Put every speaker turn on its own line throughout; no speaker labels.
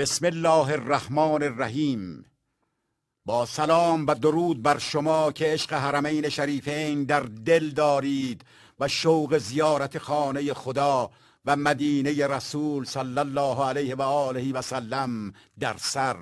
بسم الله الرحمن الرحیم. با سلام و درود بر شما که عشق حرمین شریفین در دل دارید و شوق زیارت خانه خدا و مدینه رسول صلی الله علیه و آله و سلم در سر.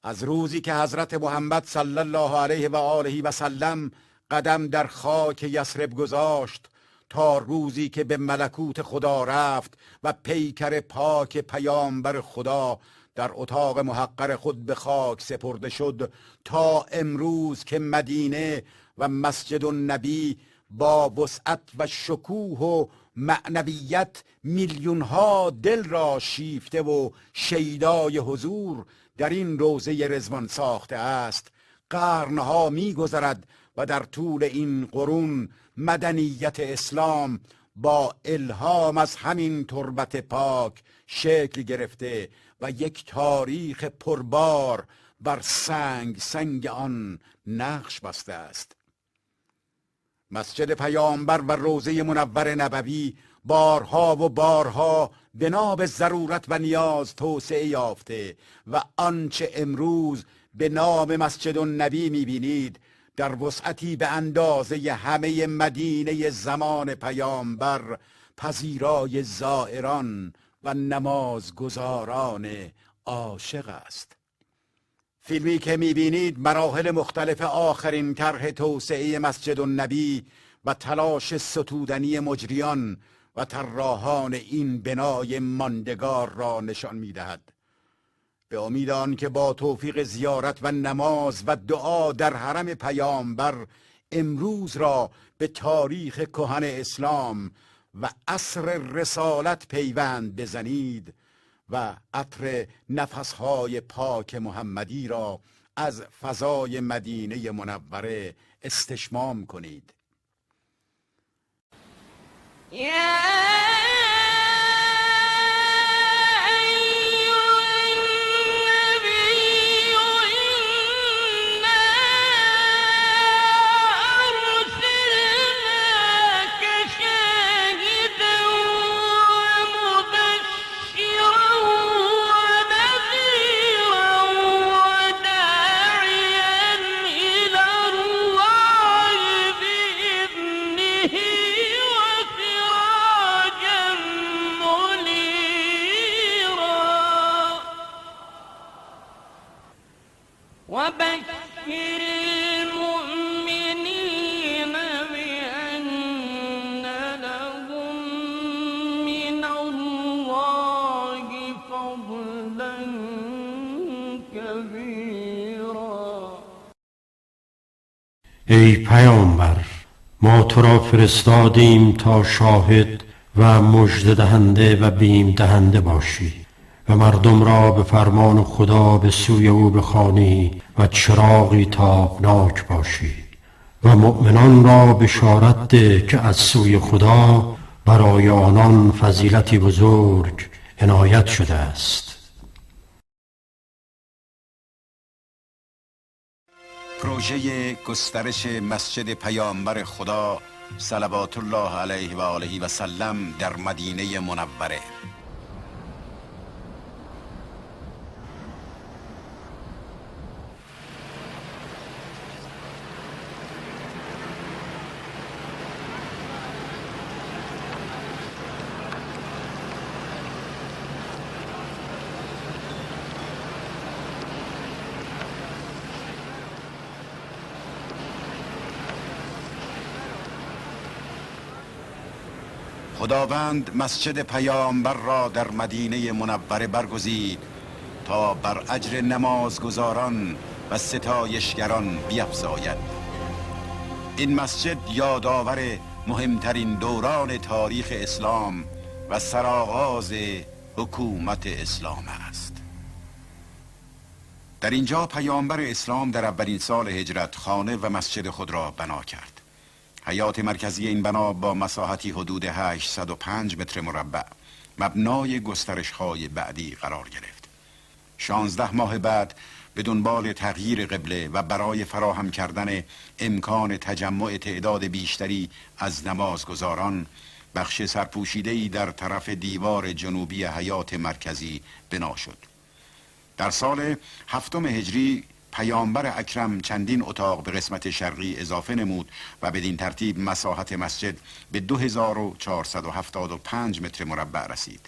از روزی که حضرت محمد صلی الله علیه و آله و سلم قدم در خاک یثرب گذاشت تا روزی که به ملکوت خدا رفت و پیکر پاک پیامبر خدا در اتاق محقر خود به خاک سپرده شد، تا امروز که مدینه و مسجد النبی با وسعت و شکوه و معنویت میلیون ها دل را شیفته و شیدای حضور در این روضه رضوان ساخته است. قرنها می‌گذرد و در طول این قرون مدنیت اسلام با الهام از همین تربت پاک شکل گرفته و یک تاریخ پربار بر سنگ آن نقش بسته است. مسجد پیامبر و روضه منور نبوی بارها و بارها بنا به ضرورت و نیاز توسعه یافته و آنچه امروز به نام مسجد النبی می‌بینید در وسعتی به اندازه همه مدینه زمان پیامبر پذیرای زائران و نمازگزاران عاشق است. فیلمی که می‌بینید مراحل مختلف آخرین طرح توسعه مسجد النبی و تلاش ستودنی مجریان و طراحان این بنای ماندگار را نشان می‌دهد. به امید آن که با توفیق زیارت و نماز و دعا در حرم پیامبر امروز را به تاریخ کهن اسلام و عصر رسالت پیوند بزنید و عطر نفسهای پاک محمدی را از فضای مدینه منوره استشمام کنید.
ای پیامبر، ما تو را فرستادیم تا شاهد و مژده دهنده و بیم دهنده باشی و مردم را به فرمان خدا به سوی او بخوانی و چراغی تابناک باشی و مؤمنان را بشارت ده که از سوی خدا برای آنان فضیلتی بزرگ عنایت شده است.
پروژه گسترش مسجد پیامبر خدا صلوات الله علیه و آله و سلم در مدینه منوره. خداوند مسجد پیامبر را در مدینه منوره برگزید تا بر اجر نمازگزاران و ستایشگران بیفزاید. این مسجد یادآور مهمترین دوران تاریخ اسلام و سرآغاز حکومت اسلام است. در اینجا پیامبر اسلام در اولین سال هجرت خانه و مسجد خود را بنا کرد. حیات مرکزی این بنا با مساحتی حدود 805 متر مربع مبنای گسترش‌های بعدی قرار گرفت. 16 ماه بعد به دنبال تغییر قبله و برای فراهم کردن امکان تجمع تعداد بیشتری از نمازگزاران بخش سرپوشیده‌ای در طرف دیوار جنوبی حیاط مرکزی بنا شد. در سال 7 هجری پیامبر اکرم چندین اتاق به قسمت شرقی اضافه نمود و بدین ترتیب مساحت مسجد به 2475 متر مربع رسید.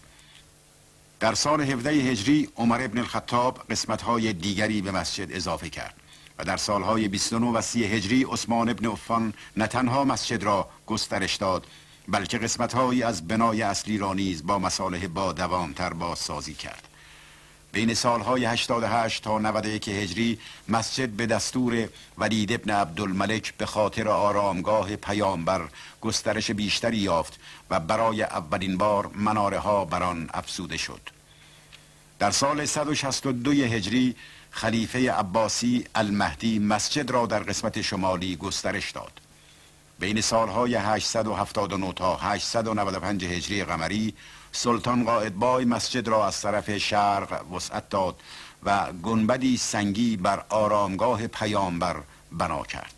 در سال 17 هجری عمر ابن الخطاب قسمت‌های دیگری به مسجد اضافه کرد و در سالهای 29 و 30 هجری عثمان ابن عفان نه تنها مسجد را گسترش داد بلکه قسمت‌هایی از بنای اصلی را نیز با مصالح با دوام‌تر بازسازی کرد. بین سالهای 88 تا 91 هجری مسجد به دستور ولید ابن عبدالملک به خاطر آرامگاه پیامبر گسترش بیشتری یافت و برای اولین بار مناره ها بر آن افزوده شد. در سال 162 هجری خلیفه عباسی المهدی مسجد را در قسمت شمالی گسترش داد. بین سالهای 879 تا 895 هجری قمری سلطان قائدبای مسجد را از طرف شرق وسعت داد و گنبدی سنگی بر آرامگاه پیامبر بنا کرد.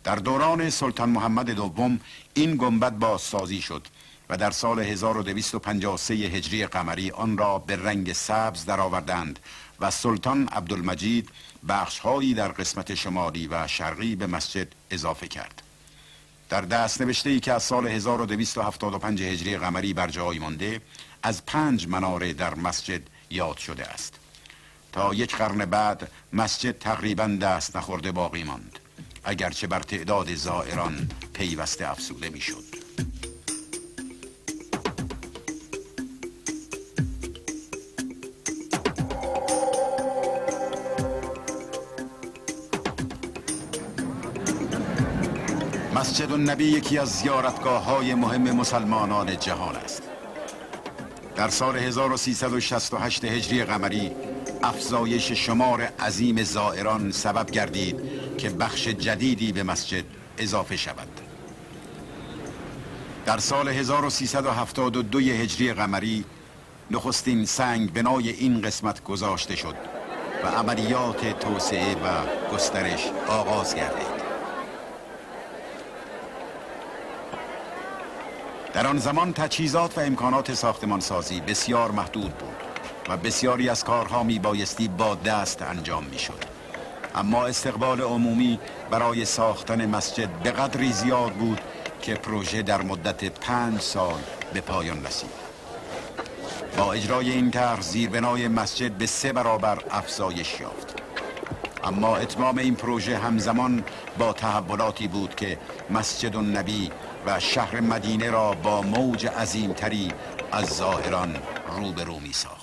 در دوران سلطان محمد دوم این گنبد بازسازی شد و در سال 1253 هجری قمری آن را به رنگ سبز درآوردند و سلطان عبدالمجید بخش‌هایی در قسمت شمالی و شرقی به مسجد اضافه کرد. در دستنوشته‌ای که از سال 1275 هجری قمری بر جای مانده از 5 مناره در مسجد یاد شده است. تا یک قرن بعد مسجد تقریباً دست نخورده باقی ماند، اگرچه بر تعداد زائران پیوسته افزوده می‌شد. مسجد النبی یکی از زیارتگاه‌های مهم مسلمانان جهان است. در سال 1368 هجری قمری افزایش شمار عظیم زائران سبب گردید که بخش جدیدی به مسجد اضافه شود. در سال 1372 هجری قمری نخستین سنگ بنای این قسمت گذاشته شد و عملیات توسعه و گسترش آغاز گردید. در آن زمان تجهیزات و امکانات ساختمانسازی بسیار محدود بود و بسیاری از کارها می بایستی با دست انجام می شد. اما استقبال عمومی برای ساختن مسجد به قدری زیاد بود که پروژه در مدت 5 سال به پایان رسید. با اجرای این طرح زیربنای مسجد به 3 برابر افزایش یافت. اما اتمام این پروژه همزمان با تحولاتی بود که مسجد النبی و شهر مدینه را با موج عظیمتری از زائران روبرو می ساخت.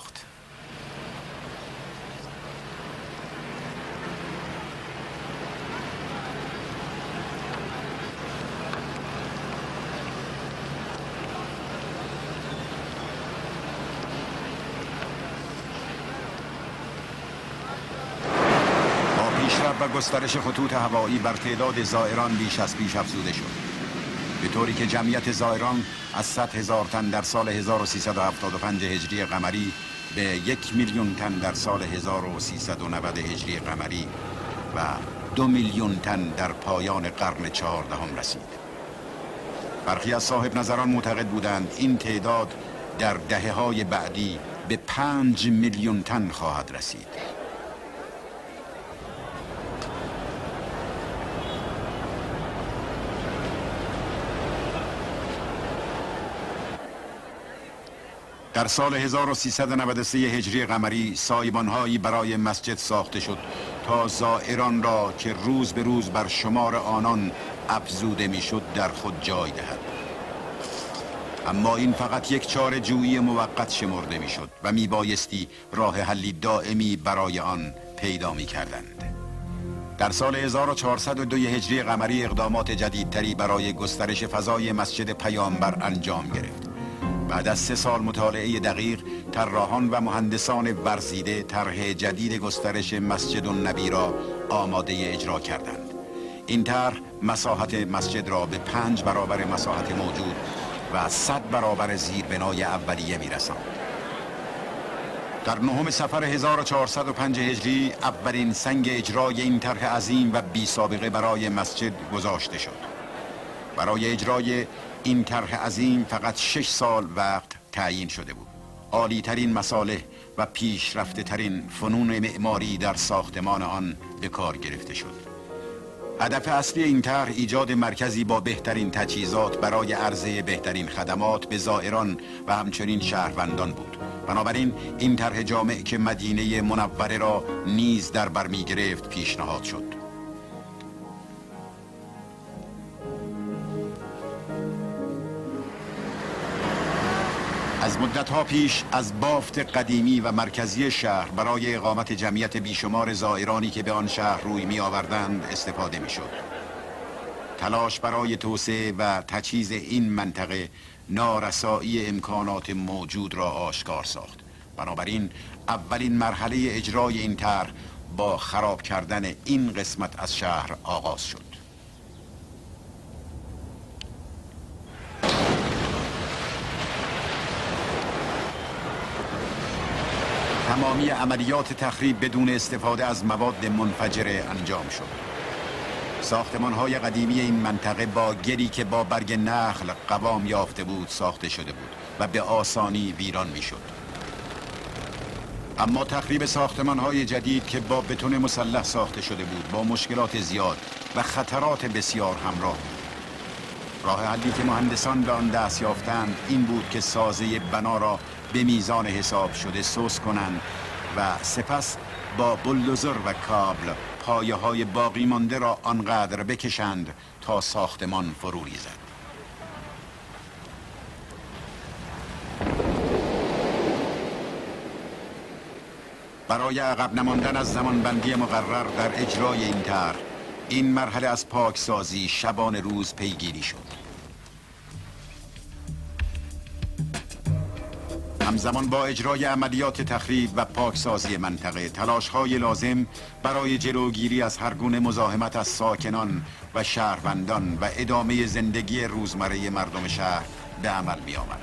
و گسترش خطوط هوایی بر تعداد زائران بیش از پیش افزوده شد، به طوری که جمعیت زائران از 100,000 تن در سال 1375 هجری قمری به 1,000,000 تن در سال 1390 هجری قمری و 2,000,000 تن در پایان قرن 14 رسید. برخی از صاحب نظران معتقد بودند این تعداد در دهه‌های بعدی به 5,000,000 تن خواهد رسید. در سال 1393 هجری قمری سایبان‌هایی برای مسجد ساخته شد تا زائران را که روز به روز بر شمار آنان افزوده میشد در خود جای دهد. اما این فقط یک چاره جویی موقت شمرده میشد و میبایستی راه حلی دائمی برای آن پیدا میکردند. در سال 1402 هجری قمری اقدامات جدیدتری برای گسترش فضای مسجد پیامبر انجام گرفت. بعد از 3 سال مطالعه دقیق، طراحان و مهندسان ورزیده طرح جدید گسترش مسجد النبی را آماده اجرا کردند. این طرح مساحت مسجد را به 5 برابر مساحت موجود و 100 برابر زیربنای اولیه می‌رساند. در 9 صفر 1405 هجری اولین سنگ اجرای این طرح عظیم و بی سابقه برای مسجد گذاشته شد. برای اجرای این طرح عظیم فقط 6 سال وقت تعیین شده بود. عالی ترین مصالح و پیشرفته ترین فنون معماری در ساختمان آن به کار گرفته شد. هدف اصلی این طرح ایجاد مرکزی با بهترین تجهیزات برای عرضه بهترین خدمات به زائران و همچنین شهروندان بود. بنابراین این طرح جامع که مدینه منوره را نیز در بر می گرفت پیشنهاد شد. از مدتها پیش از بافت قدیمی و مرکزی شهر برای اقامت جمعیت بیشمار زائرانی که به آن شهر روی می آوردند استفاده می شد. تلاش برای توسعه و تجهیز این منطقه نارسایی امکانات موجود را آشکار ساخت. بنابراین اولین مرحله اجرای این طرح با خراب کردن این قسمت از شهر آغاز شد. تمامی عملیات تخریب بدون استفاده از مواد منفجره انجام شد. ساختمان‌های قدیمی این منطقه با گلی که با برگ نخل قوام یافته بود ساخته شده بود و به آسانی ویران می‌شد. اما تخریب ساختمان‌های جدید که با بتون مسلح ساخته شده بود با مشکلات زیاد و خطرات بسیار همراه بود. راه حلی که مهندسان به آن دست یافتند این بود که سازه بنا را به میزان حساب شده سوس کنند و سپس با بولدوزر و کابل پایه‌های باقی مانده را آنقدر بکشند تا ساختمان فرو ریزد. برای عقب نماندن از زمانبندی مقرر در اجرای این طرح، این مرحله از پاکسازی شبانه روز پیگیری شد. همزمان با اجرای عملیات تخریب و پاکسازی منطقه، تلاش‌های لازم برای جلوگیری از هر گونه مزاحمت از ساکنان و شهروندان و ادامه زندگی روزمره مردم شهر به عمل می آمد.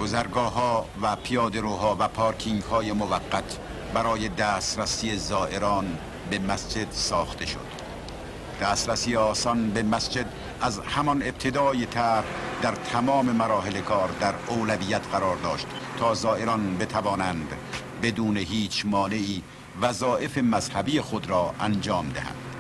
گذرگاه‌ها و پیاده‌روها و پارکینگ‌های موقت برای دسترسی زائران به مسجد ساخته شد. دسترسی آسان به مسجد از همان ابتدای طرح در تمام مراحل کار در اولویت قرار داشت تا زائران بتوانند بدون هیچ مانعی وظایف مذهبی خود را انجام دهند.